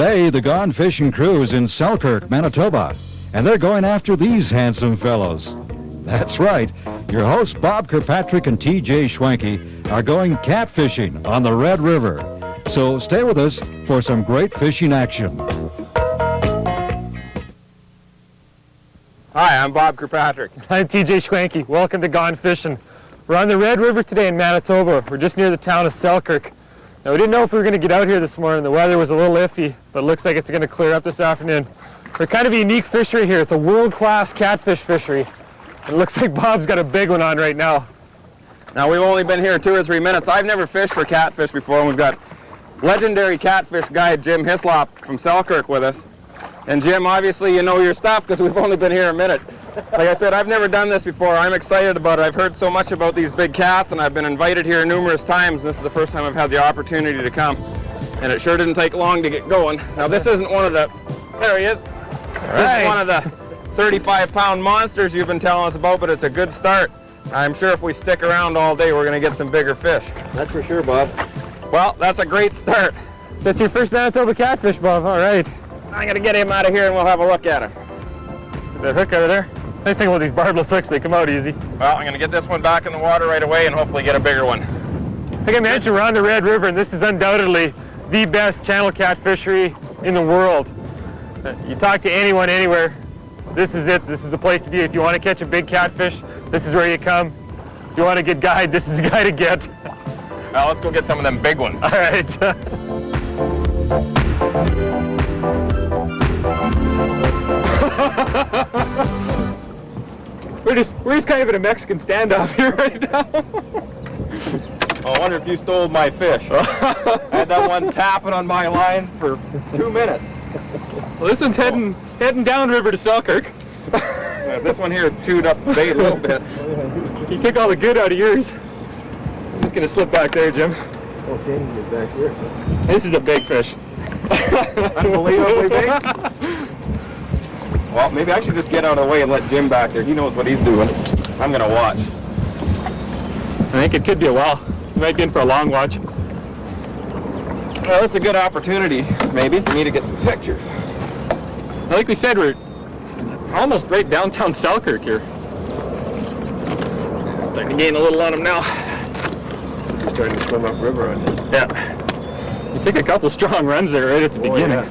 Today, the Gone Fishing crew is in Selkirk, Manitoba, and they're going after these handsome fellows. That's right. Your hosts, Bob Kirkpatrick and T.J. Schwenke, are going catfishing on the Red River. So stay with us for some great fishing action. Hi, I'm Bob Kirkpatrick. I'm T.J. Schwenke. Welcome to Gone Fishing. We're on the Red River today in Manitoba. We're just near the town of Selkirk. Now, we didn't know if we were going to get out here this morning. The weather was a little iffy, but it looks like it's going to clear up this afternoon. We're kind of a unique fishery here. It's a world-class catfish fishery. It looks like Bob's got a big one on right now. Now, we've only been here 2 or 3 minutes. I've never fished for catfish before, and we've got legendary catfish guide Jim Hislop from Selkirk with us. And Jim, obviously you know your stuff because we've only been here a minute. Like I said, I've never done this before. I'm excited about it. I've heard so much about these big cats, and I've been invited here numerous times. This is the first time I've had the opportunity to come, and it sure didn't take long to get going. Now, this isn't one of the, there he is. This is one of the 35-pound monsters you've been telling us about, but it's a good start. I'm sure if we stick around all day, we're going to get some bigger fish. That's for sure, Bob. Well, that's a great start. That's your first Manitoba catfish, Bob. All right. I'm going to get him out of here, and we'll have a look at him. The hook over there. Nice thing about these barbless hooks, they come out easy. Well, I'm going to get this one back in the water right away and hopefully get a bigger one. Like I mentioned, we're on the Red River, and this is undoubtedly the best channel cat fishery in the world. You talk to anyone, anywhere, this is it. This is the place to be. If you want to catch a big catfish, this is where you come. If you want a good guide, this is the guy to get. Well, let's go get some of them big ones. All right. We're just kind of in a Mexican standoff here right now. Oh, I wonder if you stole my fish. I had that one tapping on my line for 2 minutes. Well, this one's heading downriver to Selkirk. This one here chewed up the bait a little bit. He took all the good out of yours. I'm just gonna slip back there, Jim. Okay, get back here. This is a big fish. Unbelievably big. Well, maybe I should just get out of the way and let Jim back there. He knows what he's doing. I'm gonna watch. I think it could be a while. You might be in for a long watch. Well, this is a good opportunity, maybe, for me to get some pictures. Like we said, we're almost right downtown Selkirk here. Starting to gain a little on him now. You're starting to swim upriver on it. Yeah. You take a couple strong runs there right at the beginning. Yeah.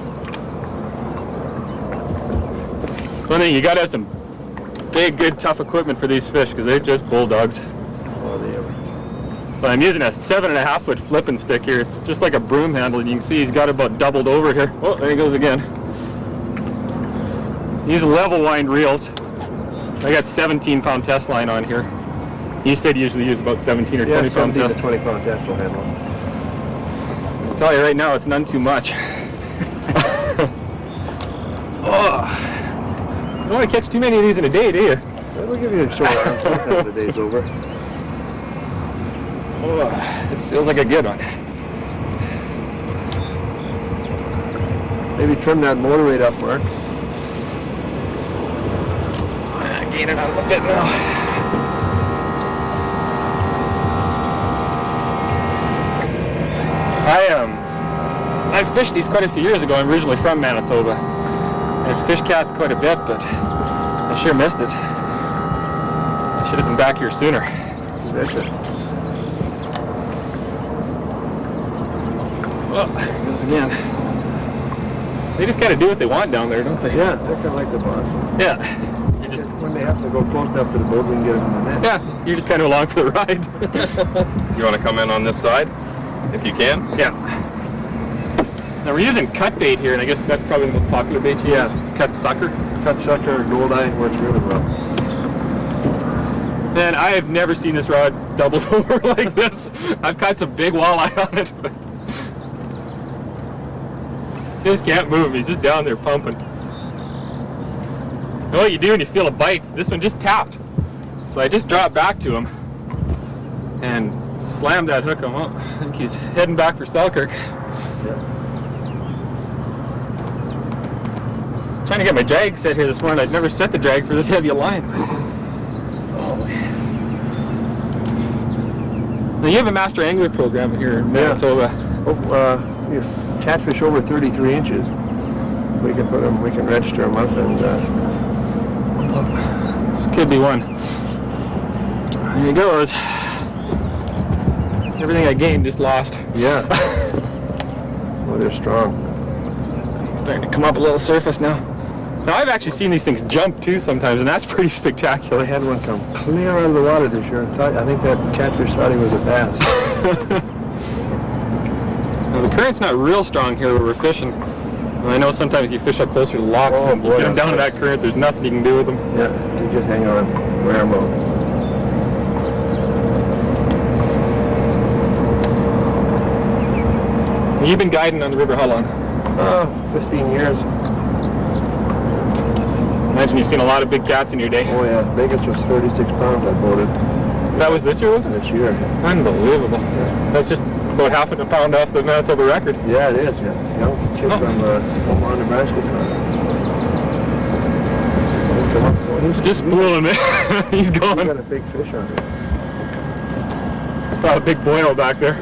It's one thing, you gotta have some big, good, tough equipment for these fish because they're just bulldogs. Oh, they are. So I'm using a 7.5 foot flipping stick here. It's just like a broom handle, and you can see he's got about doubled over here. Oh, there he goes again. These level wind reels. I got 17-pound test line on here. He said you usually use about 17 or 20-pound test. 20-pound test will handle. I'll tell you right now, it's none too much. Oh. You don't want to catch too many of these in a day, do you? That'll give you a short arm sometime the day's over. Oh, this feels like a good one. Maybe trim that motor rate up, Mark. Gaining on a bit now. I've fished these quite a few years ago. I'm originally from Manitoba. I've fished cats quite a bit, but I sure missed it. I should have been back here sooner. Well, there goes again. They just kind of do what they want down there, don't they? Yeah, they're kind of like the boss. Yeah. You're just, when they have to go close enough to the boat, we can get them in the net. yeah, you're just kind of along for the ride. You want to come in on this side, if you can? Yeah. Now we're using cut bait here, and I guess that's probably the most popular bait you use. It's cut sucker. Cut sucker or goldeye works really well. Man, I have never seen this rod doubled over like this. I've caught some big walleye on it, but he just can't move. He's just down there pumping. And what you do when you feel a bite, this one just tapped. So I just dropped back to him and slammed that hook on. Well, I think he's heading back for Selkirk. Yeah. Trying to get my drag set here this morning. I'd never set the drag for this heavy a line. Oh. Now you have a master angler program here in Manitoba. Oh, you catfish over 33 inches. We can put them, we can register them up and, This could be one. There he goes. Everything I gained just lost. yeah. Well, they're strong. It's starting to come up a little surface now. Now I've actually seen these things jump too sometimes, and that's pretty spectacular. I had one come clear out of the water this year. I think that catfish thought he was a bass. Now, the current's not real strong here where we're fishing. And I know sometimes you fish up closer to locks Oh, and boy, get them down to that current, there's nothing you can do with them. Yeah, you just hang on, wear them out. You've been guiding on the river how long? 15 years. Imagine you've seen a lot of big cats in your day. Oh yeah, biggest was 36 pounds I boated That was this year, was it? this year. Unbelievable. That's just about half a pound off the Manitoba record. Yeah, it is, yeah. Young kid from Omaha, Nebraska. Just blew him in. He's He going. got a big fish on it. Saw a big boil back there.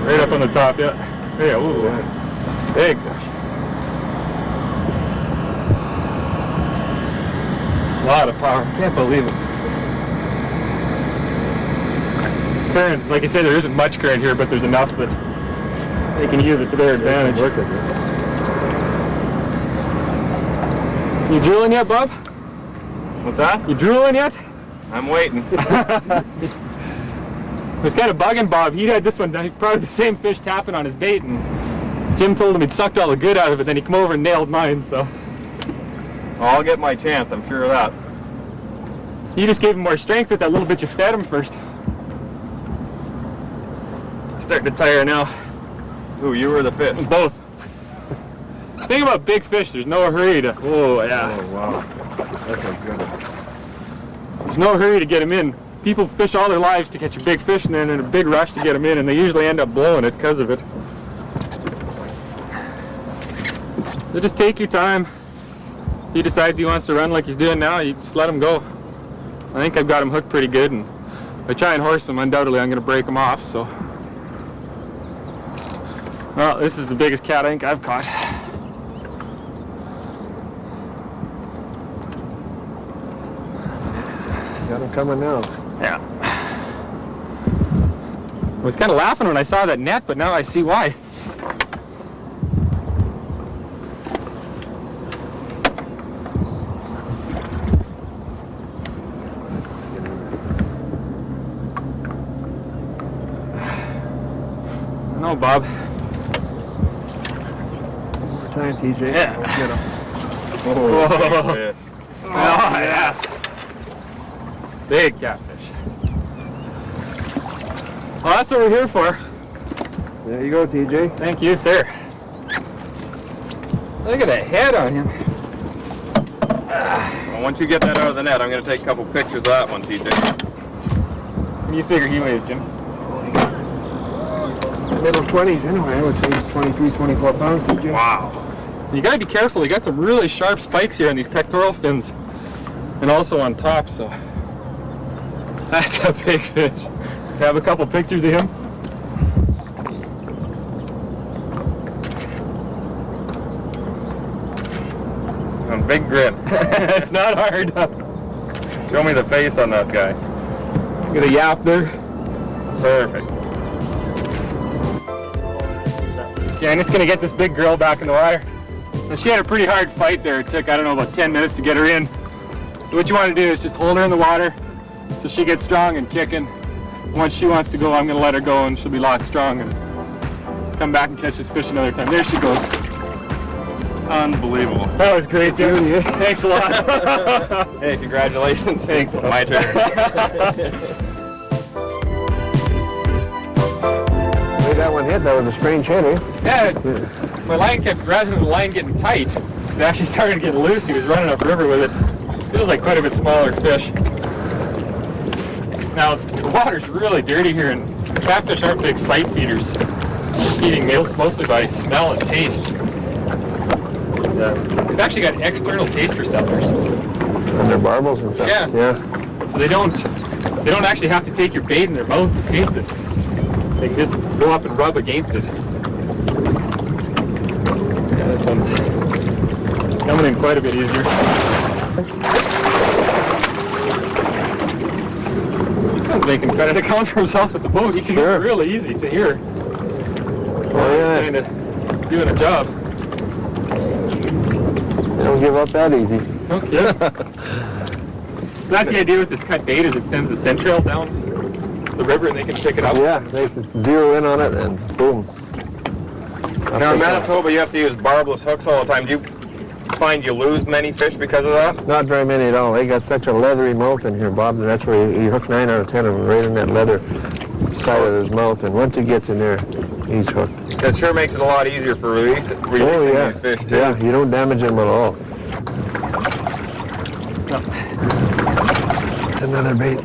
Right up on the top, yeah. Yeah, ooh, big fish. A lot of power. Can't believe it. This current, like I said, there isn't much current here, but there's enough that they can use it to their advantage. Work it. You drooling yet, Bob? What's that? You drooling yet? I'm waiting. It was kind of bugging Bob. He had this one, probably the same fish tapping on his bait, and Jim told him he'd sucked all the good out of it, then he come over and nailed mine, so. I'll get my chance, I'm sure of that. You just gave him more strength with that little bit you fed him first. Starting to tire now. Ooh, you were the fish. Both. Think about big fish, there's no hurry to, oh yeah. Oh wow, that's a good one. There's no hurry to get them in. People fish all their lives to catch a big fish and then in a big rush to get them in, and they usually end up blowing it because of it. So just take your time. If he decides he wants to run like he's doing now, you just let him go. I think I've got him hooked pretty good, and if I try and horse him, undoubtedly I'm going to break him off, so. Well, this is the biggest cat I think I've caught. Got him coming now. Yeah. I was kind of laughing when I saw that net, but now I see why. No, Bob. More time, TJ. Yeah. Let's get him. Whoa. Oh, yes. Big catfish. Well, that's what we're here for. There you go, TJ. Thank you, sir. Look at the head on him. Well, once you get that out of the net, I'm going to take a couple pictures of that one, TJ. What do you figure he weighs, Jim? Middle 20s anyway, I would say 23, 24 pounds, TJ. Wow. You gotta be careful. You got some really sharp spikes here on these pectoral fins, and also on top. So that's a big fish. Have a couple pictures of him. A big grin. It's not hard. Show me the face on that guy. Get a yap there. Perfect. Okay, I'm just gonna get this big girl back in the water. And she had a pretty hard fight there. It took, I don't know, about 10 minutes to get her in. So what you want to do is just hold her in the water so she gets strong and kicking. Once she wants to go, I'm going to let her go and she'll be a lot strong and come back and catch this fish another time. There she goes. Unbelievable. That was great, Jim. Thanks a lot. Hey, congratulations. Thanks. My turn. The way that one hit, that was a strange hit, eh? Yeah, my line kept, rather than the line getting tight, it actually started getting loose. He was running upriver with it. Feels like quite a bit smaller fish. Now, the water's really dirty here, and catfish aren't big sight feeders. They're feeding mostly by smell and taste. They've actually got external taste receptors. And their barbels and stuff. Yeah. Yeah. So they don't actually have to take your bait in their mouth to taste it. They can just go up and rub against it. Yeah, this one's coming in quite a bit easier. This one's making quite an account for himself at the boat. He can move really easy to here. Oh, yeah. He's kind of doing a job. They don't give up that easy. Okay. So that's the idea with this cut bait, is it sends the scent trail down the river and they can pick it up? Yeah, they can zero in on it and boom. Now in Manitoba, you have to use barbless hooks all the time. Do you find you lose many fish because of that? Not very many at all. They got such a leathery mouth in here, Bob, and that's where he hooks 9 out of 10 of them right in that leather side of his mouth, and once he gets in there, he's hooked. That sure makes it a lot easier for releasing these fish too. Yeah, you don't damage them at all. It's another bait.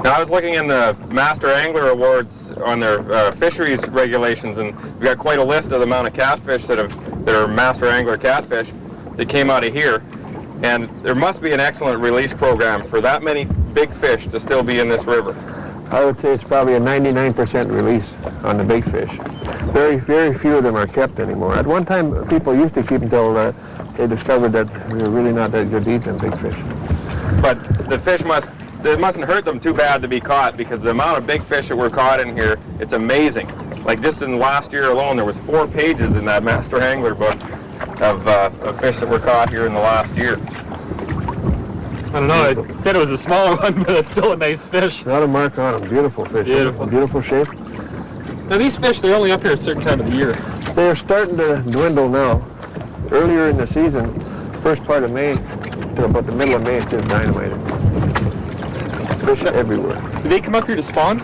Now I was looking in the Master Angler Awards on their fisheries regulations, and we've got quite a list of the amount of catfish that are Master Angler catfish that came out of here. And there must be an excellent release program for that many big fish to still be in this river. I would say it's probably a 99% release on the big fish. Very, very few of them are kept anymore. At one time, people used to keep until they discovered that they were really not that good to eat them big fish. But the fish it mustn't hurt them too bad to be caught, because the amount of big fish that were caught in here, it's amazing. Like just in last year alone, there was 4 pages in that Master Angler book of fish that were caught here in the last year. I don't know, it said it was a smaller one, but it's still a nice fish. Not a mark on them. Beautiful fish. Beautiful. Beautiful shape. Now these fish, they're only up here a certain time of the year. They're starting to dwindle now. Earlier in the season, first part of May, to about the middle of May, it's just dynamite. Fish everywhere. Do they come up here to spawn?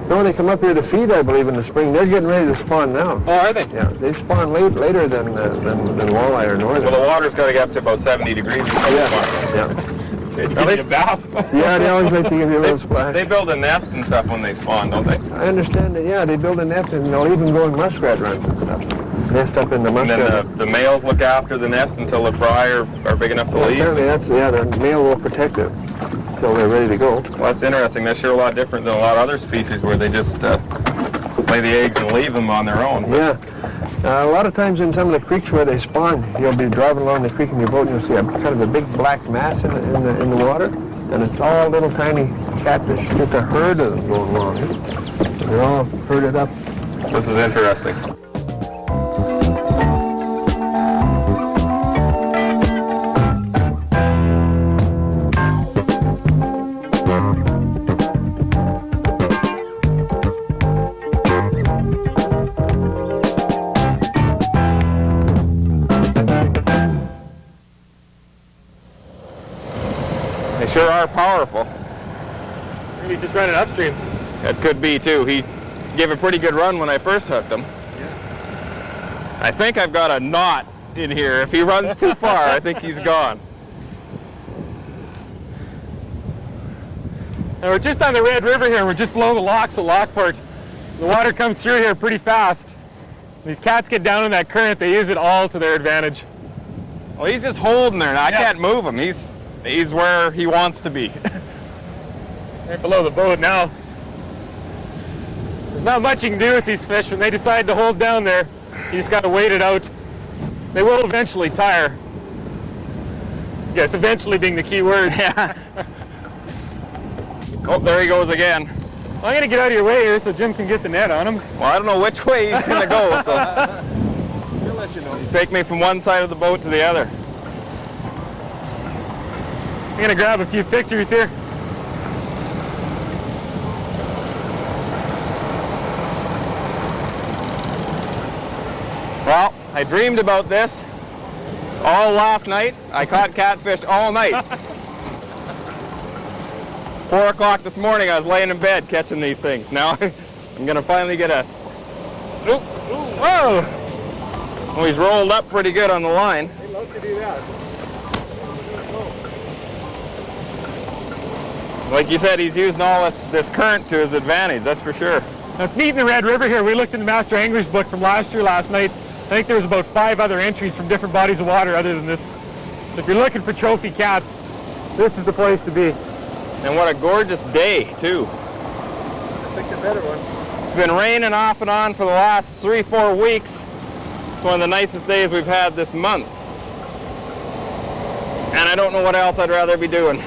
No, they come up here to feed, I believe, in the spring. They're getting ready to spawn now. Oh, are they? Yeah, they spawn later than walleye or northern. Well, the water's got to get up to about 70 degrees. Yeah. At least bath. Yeah, they always like to give you a little splash. They build a nest and stuff when they spawn, don't they? I understand that, yeah, they build a nest and they'll even go in muskrat runs and stuff. Nest up in the And muskrat. then the males look after the nest until the fry are big enough to leave. Apparently the male will protect it until they're ready to go. Well, that's interesting. That's sure a lot different than a lot of other species where they just lay the eggs and leave them on their own. Yeah. A lot of times in some of the creeks where they spawn, you'll be driving along the creek in your boat and you'll see a kind of a big black mass in the water, and it's all little tiny catfish. Just a herd of them going along. They're all herded up. This is interesting. They sure are powerful. Maybe he's just running upstream. It could be too. He gave a pretty good run when I first hooked him. Yeah. I think I've got a knot in here. If he runs too far, I think he's gone. Now we're just on the Red River here. We're just below the locks at Lockport. The water comes through here pretty fast. These cats get down in that current. They use it all to their advantage. Well, he's just holding there now. I can't move him. He's where he wants to be. Right below the boat now. There's not much you can do with these fish. When they decide to hold down there, you just got to wait it out. They will eventually tire. Yes, eventually being the key word. Yeah. Oh, there he goes again. I'm going to get out of your way here so Jim can get the net on him. Well, I don't know which way he's going to go, so he'll let you know. Take me from one side of the boat to the other. I'm going to grab a few pictures here. Well, I dreamed about this all last night. I caught catfish all night. 4 o'clock this morning, I was laying in bed catching these things. Now I'm going to finally get a... Whoa! Well, he's rolled up pretty good on the line. They love to do that. Like you said, he's using all this current to his advantage, that's for sure. That's neat in the Red River here. We looked in the Master Angler's book from last year last night. I think there was about 5 other entries from different bodies of water other than this. So if you're looking for trophy cats, this is the place to be. And what a gorgeous day, too. a better one. It's been raining off and on for the last 3-4 weeks. It's one of the nicest days we've had this month. And I don't know what else I'd rather be doing.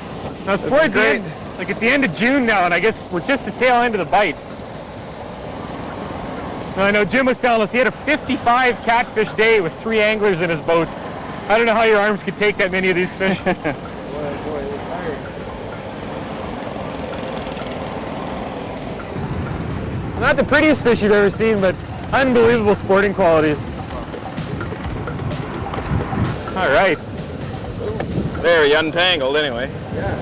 Now it's towards the end, like it's the end of June now, and I guess we're just the tail end of the bite. Now, I know Jim was telling us he had a 55 catfish day with 3 anglers in his boat. I don't know how your arms could take that many of these fish. Boy, we're tired. Not the prettiest fish you've ever seen, but unbelievable sporting qualities. All right. There, you untangled anyway. Yeah.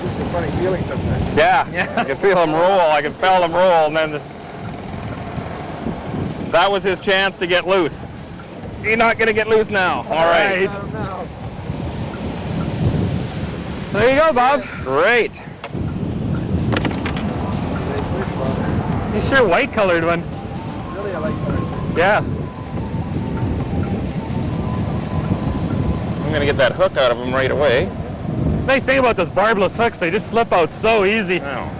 It's a funny feeling sometimes. Yeah, I could feel him roll. I could feel him roll, and then that was his chance to get loose. He's not going to get loose now. All right. No. There you go, Bob. Great. Nice fish, Bob. He's sure white-colored one. Really, I like that. Yeah. I'm going to get that hook out of him right away. The nice thing about those barbless hooks, they just slip out so easy. No.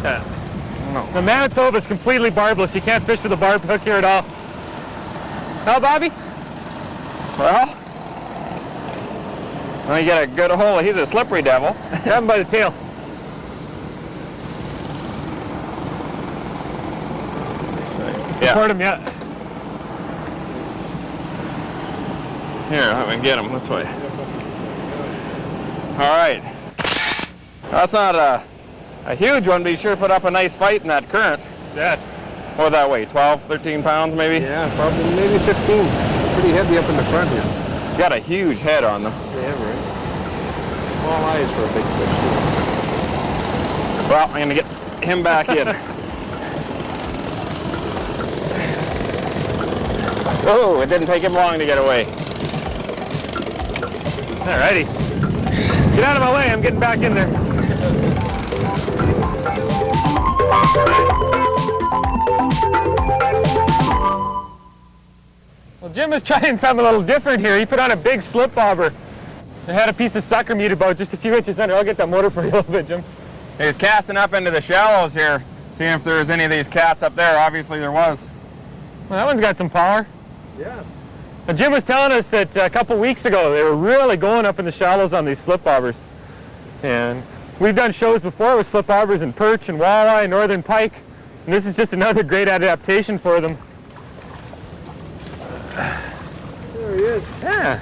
Yeah. The Manitoba is completely barbless. You can't fish with a barbed hook here at all. How, Bobby? Well, let me get a good hold of. He's a slippery devil. Grab him by the tail. Support him, yeah. Here, let me get him this way. All right. That's not a huge one, but you sure put up a nice fight in that current. Yeah. What would that weigh? 12, 13 pounds maybe? Yeah, probably maybe 15. Pretty heavy up in the front here. Got a huge head on them. Yeah, right. Small eyes for a big fish. Well, I'm gonna get him back in. Oh, it didn't take him long to get away. Alrighty. Get out of my way, I'm getting back in there. Well, Jim was trying something a little different here. He put on a big slip bobber. I had a piece of sucker meat about just a few inches under. I'll get that motor for you a little bit, Jim. He was casting up into the shallows here, seeing if there was any of these cats up there. Obviously there was. Well, that one's got some power. Yeah. Now, Jim was telling us that a couple weeks ago they were really going up in the shallows on these slip bobbers. And we've done shows before with slip bobbers and perch and walleye and northern pike. And this is just another great adaptation for them. There he is. Yeah.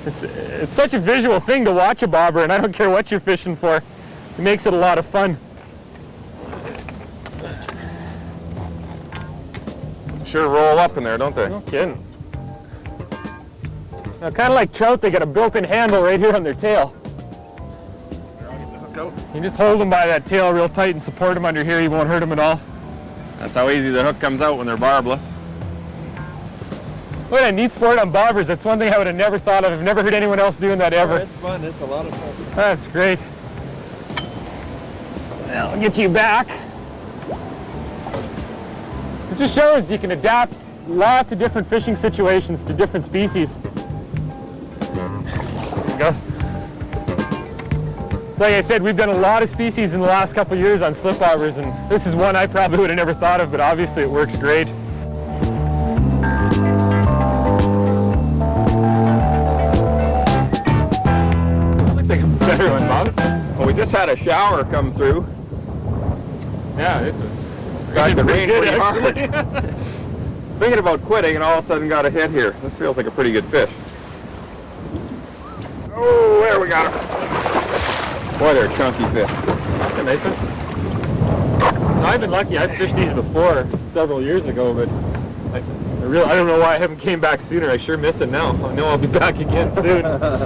It's such a visual thing to watch a bobber, and I don't care what you're fishing for. It makes it a lot of fun. Sure roll up in there, don't they? No kidding. Now, kind of like trout, they got a built-in handle right here on their tail. You just hold them by that tail real tight and support them under here. You won't hurt them at all. That's how easy the hook comes out when they're barbless. What a neat sport on bobbers. That's one thing I would have never thought of. I've never heard anyone else doing that ever. It's fun. It's a lot of fun. That's great. Now, I'll get you back. It just shows you can adapt lots of different fishing situations to different species. There it goes. So like I said, we've done a lot of species in the last couple of years on slip bobbers, and this is one I probably would have never thought of, but obviously it works great. Looks like a better one, Bob. Well, we just had a shower come through. Yeah, it was. Got the rain pretty hard. Actually. Thinking about quitting and all of a sudden got a hit here. This feels like a pretty good fish. Oh, there we got him. Boy, they're chunky fish. That's a nice one. I've been lucky. I've fished these before several years ago, but I don't know why I haven't came back sooner. I sure miss it now. I know I'll be back again soon. Well,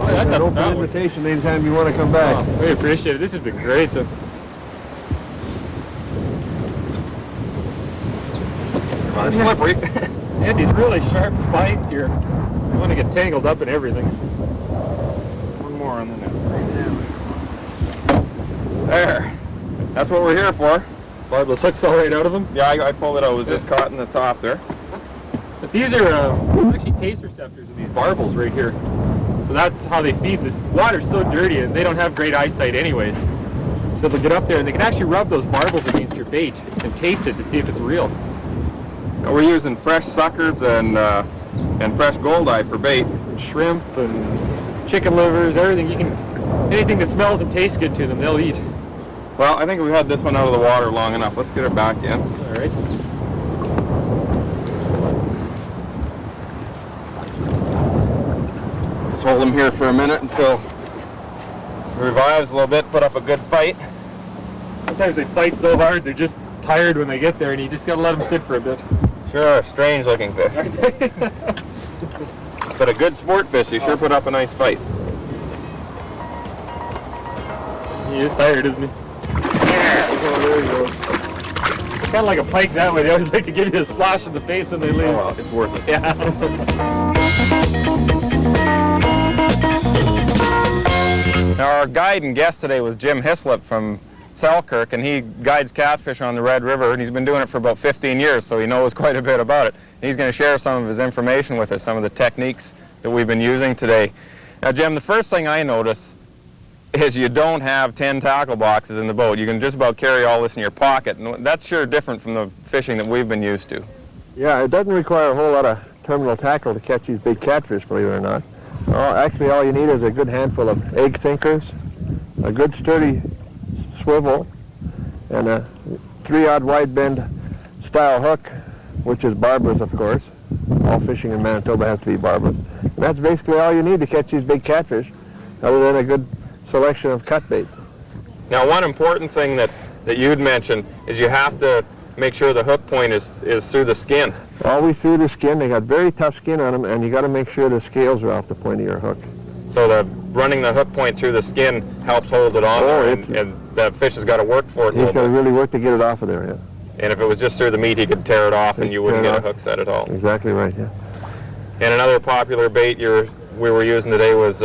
that's an open invitation anytime you want to come back. Oh, we appreciate it. This has been great. They're slippery. They had these really sharp spines here. You want to get tangled up in everything. One more on the net. There. That's what we're here for. Barbless hook fell right out of them. Yeah, I pulled it out. It was just caught in the top there. But these are actually taste receptors of these barbels right here. So that's how they feed. This water's so dirty and they don't have great eyesight anyways. So they'll get up there and they can actually rub those barbels against your bait and taste it to see if it's real. Now we're using fresh suckers and fresh goldeye for bait. Shrimp and chicken livers, everything you can, anything that smells and tastes good to them, they'll eat. Well, I think we've had this one out of the water long enough. Let's get her back in. All right. Just hold him here for a minute until he revives a little bit, put up a good fight. Sometimes they fight so hard, they're just tired when they get there, and you just gotta let them sit for a bit. Sure, strange looking fish. But a good sport fish, he sure put up a nice fight. He is tired, isn't he? Oh, there you go. Kind of like a pike that way. They always like to give you a splash in the face when they leave. Oh, well, it's worth it. Yeah. Now our guide and guest today was Jim Hislop from Selkirk, and he guides catfish on the Red River, and he's been doing it for about 15 years, so he knows quite a bit about it. And he's going to share some of his information with us, some of the techniques that we've been using today. Now, Jim, the first thing I notice is you don't have 10 tackle boxes in the boat. You can just about carry all this in your pocket, and that's sure different from the fishing that we've been used to. Yeah, it doesn't require a whole lot of terminal tackle to catch these big catfish, believe it or not. Actually, all you need is a good handful of egg sinkers, a good sturdy swivel, and a 3-aught wide bend style hook, which is barbless, of course. All fishing in Manitoba has to be barbless. And that's basically all you need to catch these big catfish, other than a good selection of cut baits. Now, one important thing that you'd mentioned is you have to make sure the hook point is through the skin. Always through the skin. They got very tough skin on them, and you got to make sure the scales are off the point of your hook. So running the hook point through the skin helps hold it on there, and the fish has got to work for it a He's little got to bit. really work to get it off of there, yeah. And if it was just through the meat, he could tear it off and you wouldn't get a hook set at all. Exactly right, yeah. And another popular bait we were using today was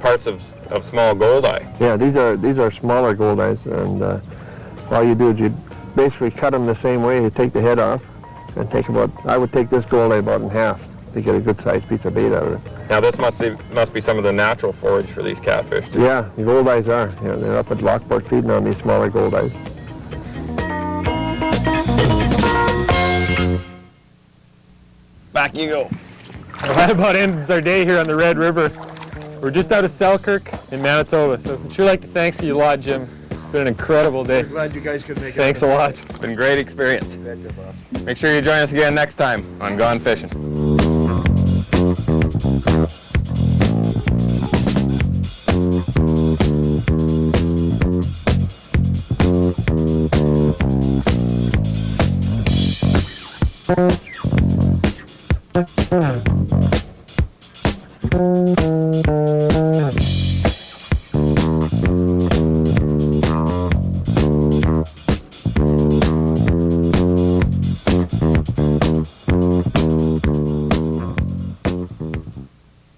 parts of small goldeye. Yeah, these are smaller goldeyes, and all you do is you basically cut them the same way. You take the head off and I would take this goldeye about in half to get a good sized piece of bait out of it. Now this must be some of the natural forage for these catfish too. Yeah, the goldeyes are. Yeah, they're up at Lockport feeding on these smaller goldeyes. Back you go. Well, that about ends our day here on the Red River. We're just out of Selkirk in Manitoba, so I'd sure like to thank you a lot, Jim. It's been an incredible day. Glad you guys could make it. Thanks a lot. It's been a great experience. Make sure you join us again next time on Gone Fishing.